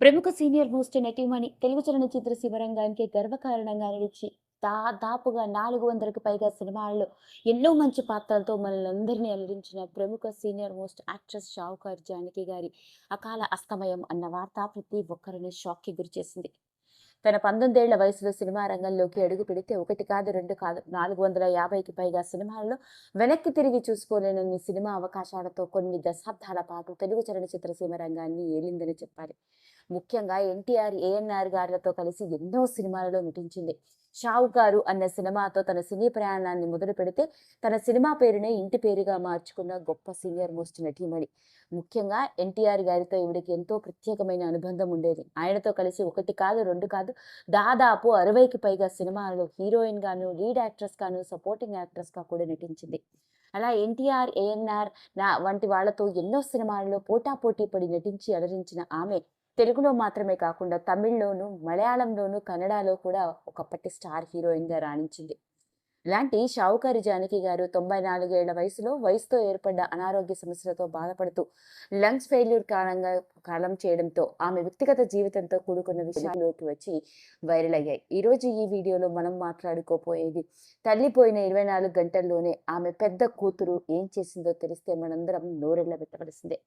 ప్రముఖ senior most నటీమణి Telugu చలనచిత్ర శివరంగానికి గర్వకారణంగా నిలిచి దాదాపుగా 400కు పైగా సినిమాల్లో ఎన్నో మంచి పాత్రలతో మనల్ని అలరించిన ప్రముఖ సీనియర్ మోస్ట్ యాక్ట్రెస్ షావుకార్ జానకి గారి అకాల అస్తమయం అన్న వార్త ప్రతి ఒక్కరిని షాక్కి గురిచేసింది. తన 19 ఏళ్ల వయసులో సినిమా రంగంలోకి అడుగు పెడితే ఒకటి కాదు, రెండు కాదు, 450కి పైగా సినిమాల్లో వెనక్కి తిరిగి చూసుకోలేనన్ని సినిమా అవకాశాలతో కొన్ని దశాబ్దాల పాటు తెలుగు చలనచిత్ర సీమ రంగాన్ని ఏలిందని చెప్పాలి. ముఖ్యంగా ఎన్టీఆర్, ఏఎన్ఆర్ గారులతో కలిసి ఎన్నో సినిమాలలో నటించింది. షావుకారు అన్న సినిమాతో తన సినీ ప్రయాణాన్ని మొదలు పెడితే తన సినిమా పేరునే ఇంటి పేరుగా మార్చుకున్న గొప్ప సీనియర్ మోస్ట్ నటీమణి. ముఖ్యంగా ఎన్టీఆర్ గారితో ఈవిడికి ఎంతో ప్రత్యేకమైన అనుబంధం ఉండేది. ఆయనతో కలిసి ఒకటి కాదు, రెండు కాదు, దాదాపు 60కి పైగా సినిమాలలో హీరోయిన్ గాను, లీడ్ యాక్ట్రెస్ గాను, సపోర్టింగ్ యాక్ట్రెస్ గా కూడా నటించింది. అలా ఎన్టీఆర్, ఏఎన్ఆర్ వంటి వాళ్లతో ఎన్నో సినిమాలలో పోటాపోటీ పడి నటించి అలరించిన ఆమె తెలుగులో మాత్రమే కాకుండా తమిళ్లోను, మలయాళంలోను, కన్నడలో కూడా ఒకప్పటి స్టార్ హీరోయిన్గా రాణించింది. ఇలాంటి షావుకారి జానకి గారు 94 ఏళ్ల వయసుతో ఏర్పడ్డ అనారోగ్య సమస్యలతో బాధపడుతూ లంగ్స్ ఫెయిల్యూర్ కారణంగా కాలం చేయడంతో ఆమె వ్యక్తిగత జీవితంతో కూడుకున్న విషయాల్లోకి వచ్చి వైరల్ అయ్యాయి. ఈరోజు ఈ వీడియోలో మనం మాట్లాడుకోపోయేది తల్లిపోయిన 24 గంటల్లోనే ఆమె పెద్ద కూతురు ఏం చేసిందో తెలిస్తే మనందరం నోరెళ్ళ పెట్టవలసిందే.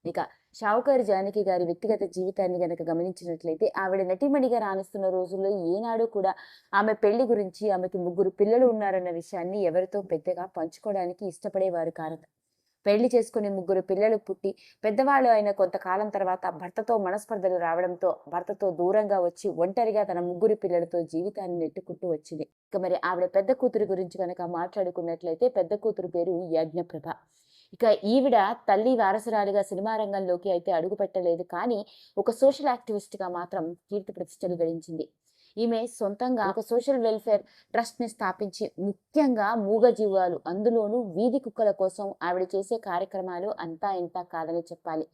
ఇక షావుకారి జానకి గారి వ్యక్తిగత జీవితాన్ని గనక గమనించినట్లయితే ఆవిడ నటిమణిగా రాణిస్తున్న రోజుల్లో ఏనాడు కూడా ఆమె పెళ్లి గురించి, ఆమెకి 3 పిల్లలు ఉన్నారన్న విషయాన్ని ఎవరితో పెద్దగా పంచుకోవడానికి ఇష్టపడేవారు కాదు. పెళ్లి చేసుకుని 3 పిల్లలు పుట్టి పెద్దవాళ్ళు అయిన కొంతకాలం తర్వాత భర్తతో మనస్పర్ధలు రావడంతో భర్తతో దూరంగా వచ్చి ఒంటరిగా తన 3 పిల్లలతో జీవితాన్ని నెట్టుకుంటూ వచ్చింది. ఇక మరి ఆవిడ పెద్ద కూతురు గురించి కనుక మాట్లాడుకున్నట్లయితే పెద్ద కూతురు పేరు యజ్ఞప్రభ. ఇక ఈవిడ తల్లి వారసురాలిగా సినిమా రంగంలోకి అయితే అడుగు పెట్టలేదు, కానీ ఒక సోషల్ యాక్టివిస్ట్గా మాత్రం కీర్తి ప్రతిష్టలు గడించింది. ఈమె సొంతంగా ఒక సోషల్ వెల్ఫేర్ ట్రస్ట్ ని స్థాపించి ముఖ్యంగా మూగజీవాలు, అందులోనూ వీధి కుక్కల కోసం ఆవిడ చేసే కార్యక్రమాలు అంతా ఇంతా కాదని చెప్పాలి.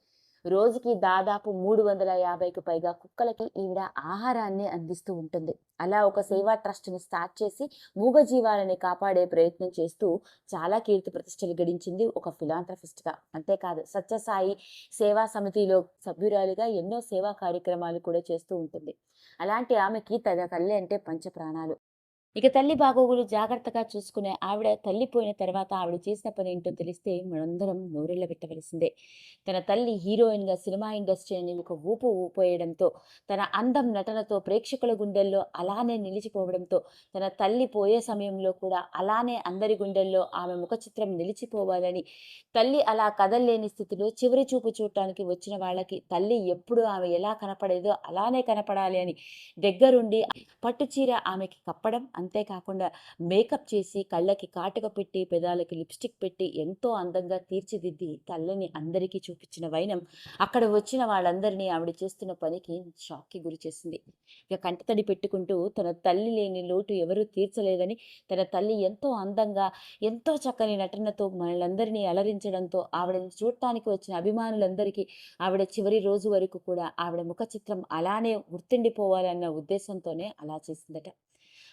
రోజుకి దాదాపు 350కు పైగా కుక్కలకి ఈవిడ ఆహారాన్ని అందిస్తూ ఉంటుంది. అలా ఒక సేవా ట్రస్ట్ ని స్టార్ట్ చేసి మూగజీవాలని కాపాడే ప్రయత్నం చేస్తూ చాలా కీర్తి ప్రతిష్టలు గడించింది ఒక ఫిలాంథ్రఫిస్ట్ గా. అంతేకాదు సత్యసాయి సేవా సమితిలో సభ్యురాలిగా ఎన్నో సేవా కార్యక్రమాలు కూడా చేస్తూ ఉంటుంది. అలాంటి ఆమెకి తన తల్లి అంటే పంచప్రాణాలు. ఇక తల్లి బాగోగులు జాగ్రత్తగా చూసుకునే ఆవిడ తల్లిపోయిన తర్వాత ఆవిడ చేసిన పని ఏంటో తెలిస్తే మనందరం నోరెళ్ళ పెట్టవలసిందే. తన తల్లి హీరోయిన్గా సినిమా ఇండస్ట్రీని ఒక ఊపు ఊపోయడంతో, తన అందం నటనతో ప్రేక్షకుల గుండెల్లో అలానే నిలిచిపోవడంతో, తన తల్లి పోయే సమయంలో కూడా అలానే అందరి గుండెల్లో ఆమె ముఖ చిత్రం నిలిచిపోవాలని, తల్లి అలా కదల్లేని స్థితిలో చివరి చూపు చూడటానికి వచ్చిన వాళ్ళకి తల్లి ఎప్పుడు ఆమె ఎలా కనపడేదో అలానే కనపడాలి అని దగ్గరుండి పట్టుచీర ఆమెకి కప్పడం, అంతేకాకుండా మేకప్ చేసి కళ్ళకి కాటుక పెట్టి పెదాలకి లిప్స్టిక్ పెట్టి ఎంతో అందంగా తీర్చిదిద్ది తల్లిని అందరికీ చూపించిన వైనం అక్కడ వచ్చిన వాళ్ళందరినీ ఆవిడ చేస్తున్న పనికి షాక్కి గురి చేసింది. ఇక కంటతడి పెట్టుకుంటూ తన తల్లి లేని లోటు ఎవరూ తీర్చలేదని, తన తల్లి ఎంతో అందంగా ఎంతో చక్కని నటనతో మనలందరినీ అలరించడంతో ఆవిడని చూడటానికి వచ్చిన అభిమానులందరికీ ఆవిడ చివరి రోజు వరకు కూడా ఆవిడ ముఖ చిత్రం అలానే గుర్తుండిపోవాలన్న ఉద్దేశంతోనే అలా చేసిందట.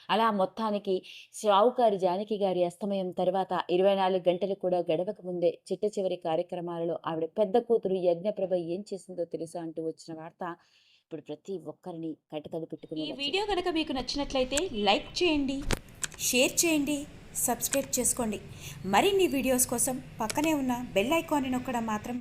అలా మొత్తానికి షావుకారి జానకి గారి అస్తమయం తర్వాత 24 గంటలు కూడా గడవక ముందే చిట్ట చివరి కార్యక్రమాలలో ఆవిడ పెద్ద కూతురు యజ్ఞప్రభ ఏం చేసిందో తెలుసా అంటూ వచ్చిన వార్త ఇప్పుడు ప్రతి ఒక్కరిని కట్టతడి పెట్టుకుని. ఈ వీడియో కనుక మీకు నచ్చినట్లయితే లైక్ చేయండి, షేర్ చేయండి, సబ్స్క్రైబ్ చేసుకోండి. మరిన్ని వీడియోస్ కోసం పక్కనే ఉన్న బెల్ ఐకాన్ని నొక్కడం మాత్రం